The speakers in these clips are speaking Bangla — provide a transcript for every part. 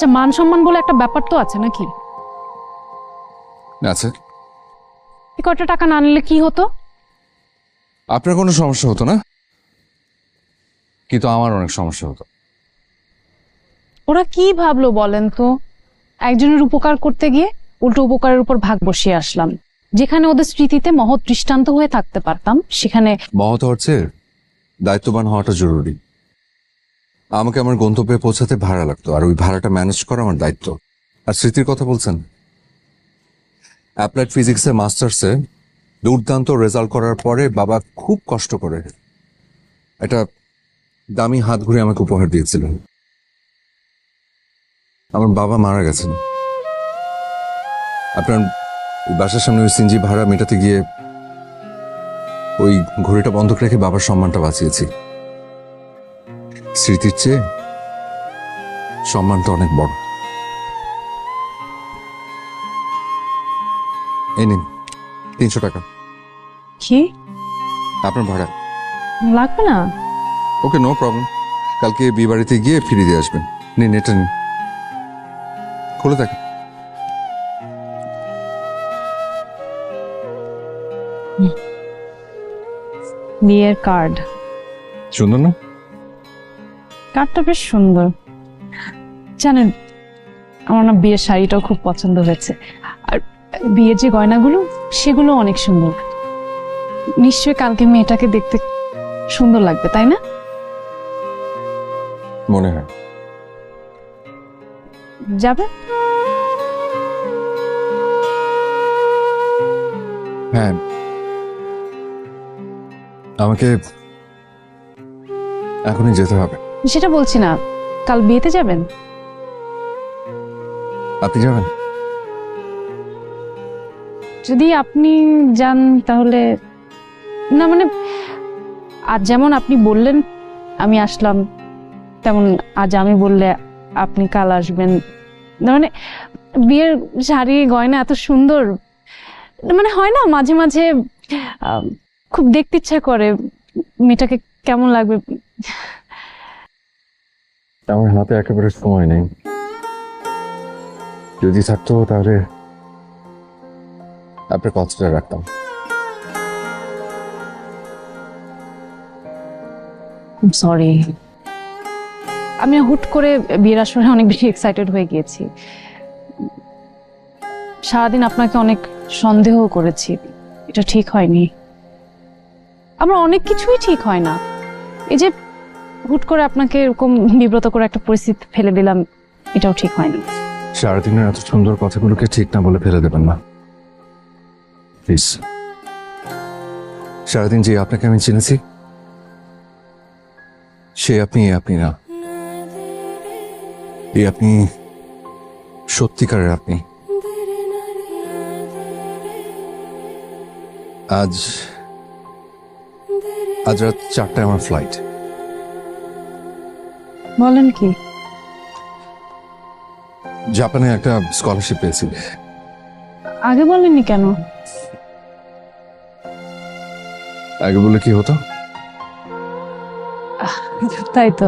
আচ্ছা, মান সম্মান বলে একটা ব্যাপার তো আছে নাকি? আচ্ছা, এই কয়টা টাকা না নিলে কি হতো? আপনার কোনো সমস্যা হতো না, কিন্তু আমার অনেক সমস্যা হতো। ওরা কি ভাবলো বলেন তো? একজনের উপকার করতে গিয়ে উল্টো উপকারের উপর ভাগ বসিয়ে আসলাম। যেখানে ওদের স্মৃতিতে মহৎ দৃষ্টান্ত হয়ে থাকতে পারতাম, সেখানে মহৎ হওয়ার চেয়ে দায়িত্ববান হওয়াটা জরুরি। আমাকে আমার গন্তব্যে পৌঁছাতে ভাড়া লাগতো, আর ওই ভাড়াটা ম্যানেজ করা আমার দায়িত্ব। আর স্মৃতির কথা বলছেন, অ্যাপ্লাইড ফিজিক্সে মাস্টার্সে দুর্দান্ত রেজাল্ট করার পরে বাবা খুব কষ্ট করে একটা দামি হাত ঘুরে আমাকে উপহার দিয়েছিল। আমার বাবা মারা গেছেন। আপনার বাসার সামনে ওই সিনজি ভাড়া মেটাতে গিয়ে ওই ঘড়িটা বন্ধক রেখে বাবার সম্মানটা বাঁচিয়েছি। স্মৃতির চেয়ে সম্মানটা অনেক বড়। এই নিন 300 টাকা কি আপনার ভাড়া। লাগবে না? ওকে, নো প্রবলেম। কালকে বিয়ে বাড়িতে গিয়ে ফিরিয়ে দিয়ে আসবেন। নিন, এটা নিন, খুলে দেখেন। বিয়ের কার্ড। সুন্দর না? কার্ডটা বেশ সুন্দর। জানেন, আমার না বিয়ের শাড়িটাও খুব পছন্দ হয়েছে, আর বিয়ের যে গয়নাগুলো সেগুলো অনেক সুন্দর। নিশ্চয়ই কালকে মেয়েটাকে দেখতে সুন্দর লাগবে, তাই না? মনে হয়। যাবে? হ্যাঁ, আমাকে এখনই যেতে হবে। সেটা বলছি না, কাল বিয়েতে যাবেন? আপনি যাবেন? যদি আপনি যান তাহলে না, মানে আজ যেমন আপনি বললেন আমি আসলাম, তেমন আজ আমি বললে আপনি কাল আসবেন। না মানে বিয়ের শাড়ি গয়না এত সুন্দর, মানে হয় না মাঝে মাঝে খুব দেখতে ইচ্ছা করে মেয়েটাকে কেমন লাগবে। আমার হাতে একেবারে সময় নেই। যদি থাকতো তাহলে আপনার কথাটা রাখতাম। সরি, আমি হুট করে বিয়ের আসরে অনেক বেশি এক্সাইটেড হয়ে গিয়েছি। সারাদিন আপনাকে অনেক সন্দেহ করেছি, এটা ঠিক হয়নি। আমার অনেক কিছুই ঠিক হয় না। এই যে হুট করে আপনাকে এরকম বিব্রত করে একটা পরিস্থিতি ফেলে দিলাম, এটাও ঠিক হয়নি। সারাদিনের এত সুন্দর কথাগুলোকে ঠিক না বলে ফেলে দেবেন না প্লিজ। সারাদিন যে আপনাকে আমি চিনেছি সে আপনি, আপনি না। এই আপনি সত্যিকারের আপনি। আজ আজ রাত 4টায় আমার ফ্লাইট। বলেন কি? জাপানে একটা স্কলারশিপ পেয়েছি। আগে বলেননি কেন? আগে বলে কি হতো? তাই তো,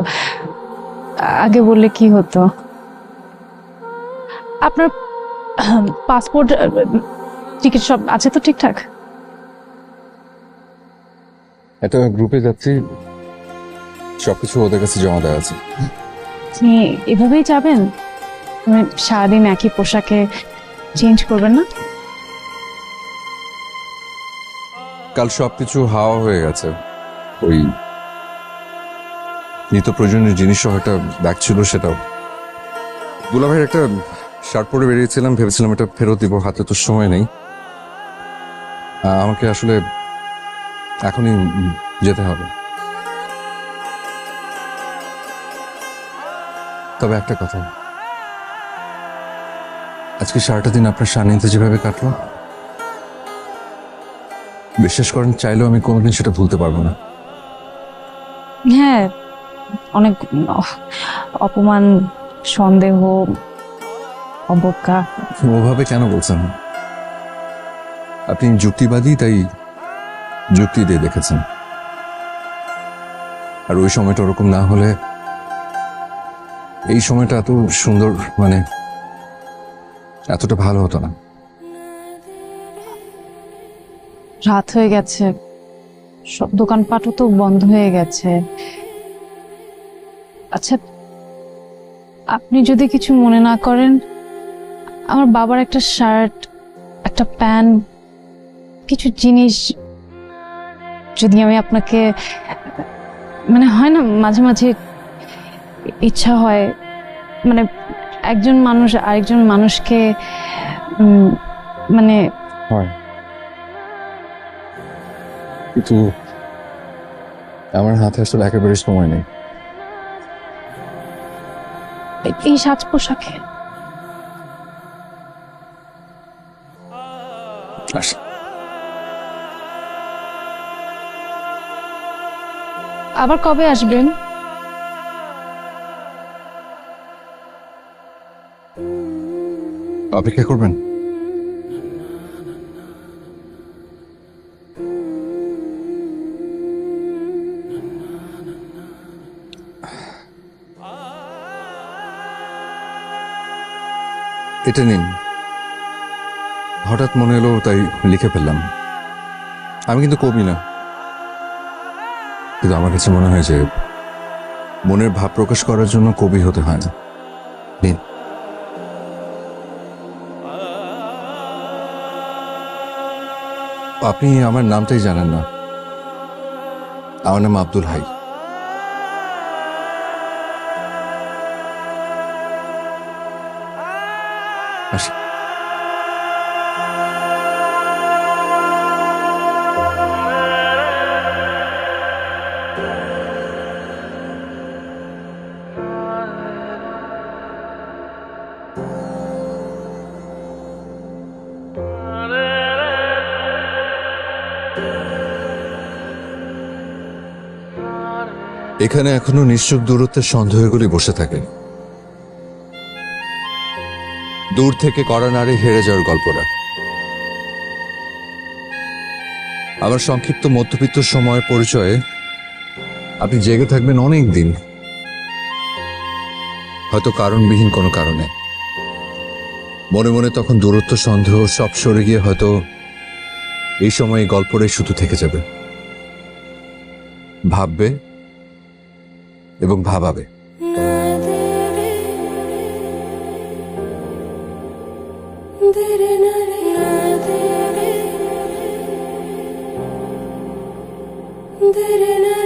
আগে বললে কি হতো? আপনার পাসপোর্ট টিকিট সব আছে তো ঠিকঠাক? একটা গ্রুপে যাচ্ছি, সবকিছু ওদের কাছে জমা দেওয়া আছে। আপনি এভাবেই যাবেন? মানে সারাদিন একই পোশাকে চেঞ্জ করবেন না? কাল সবকিছু হাওয়া হয়ে গেছে। ওই নিত্য প্রয়োজনীয় জিনিস সহ একটা ব্যাগ ছিল, সেটাও। দুলাভাইয়ের একটা শার্ট পরে বেরিয়েছিলাম, ভেবেছিলাম এটা ফেরত দিব, হাতে তো সময় নেই। আমাকে আসলে এখনই যেতে হবে। তবে একটা কথা, আজকে সারাটা দিন আপনার সান্নিধ্যে যেভাবে কাটলো, বিশ্বাস করেন চাইলেও আমি কোনোদিন সেটা ভুলতে পারবো না। হ্যাঁ, অনেক অপমান, সন্দেহ, অবজ্ঞা। ওভাবে কেন বলছেন? আপনি যুক্তিবাদী, তাই যুক্তি দিয়ে দেখেছেন। আর ওই সময়টা ওরকম না হলে এই সময়টা এত সুন্দর, মানে এতটা ভালো হতো না। রাত হয়ে গেছে, সব দোকানপাটও তো বন্ধ হয়ে গেছে। আচ্ছা, আপনি যদি কিছু মনে না করেন, আমার বাবার একটা শার্ট, একটা প্যান্ট, কিছু জিনিস যদি আমি আপনাকে, মানে হয় না মাঝে মাঝে ইচ্ছা হয়, মানে একজন মানুষ আরেকজন মানুষকে মানে হয়, কিন্তু আমার হাতে আসলে একেবারে সময় নেই। এই সাজ পোশাকে আসি। আবার কবে আসবেন? অপেক্ষা করবেন? এটা নিন, হঠাৎ মনে এলো তাই লিখে ফেললাম। আমি কিন্তু কবি না, কিন্তু আমার কাছে মনে হয় যে মনের ভাব প্রকাশ করার জন্য কবি হতে হয় না। নিন। আপনি আমার নামটাই জানেন না। আমার নাম আব্দুল হাই। আসি। এখানে এখনো নিশ্চুপ দূরত্বের সন্দেহগুলি বসে থাকে। দূর থেকে কড়া নাড়ে হেরে যাওয়ার গল্পটা। আমার সংক্ষিপ্ত মধ্যবিত্ত সময়ের পরিচয়ে আপনি জেগে থাকবেন অনেক দিন, হয়তো কারণবিহীন কোনো কারণে। মনে মনে তখন দূরত্ব সন্দেহ সব সরে গিয়ে হয়তো এই সময় এই গল্পটাই শুধু থেকে যাবে। ভাববে এবং ভাবাবে। Dere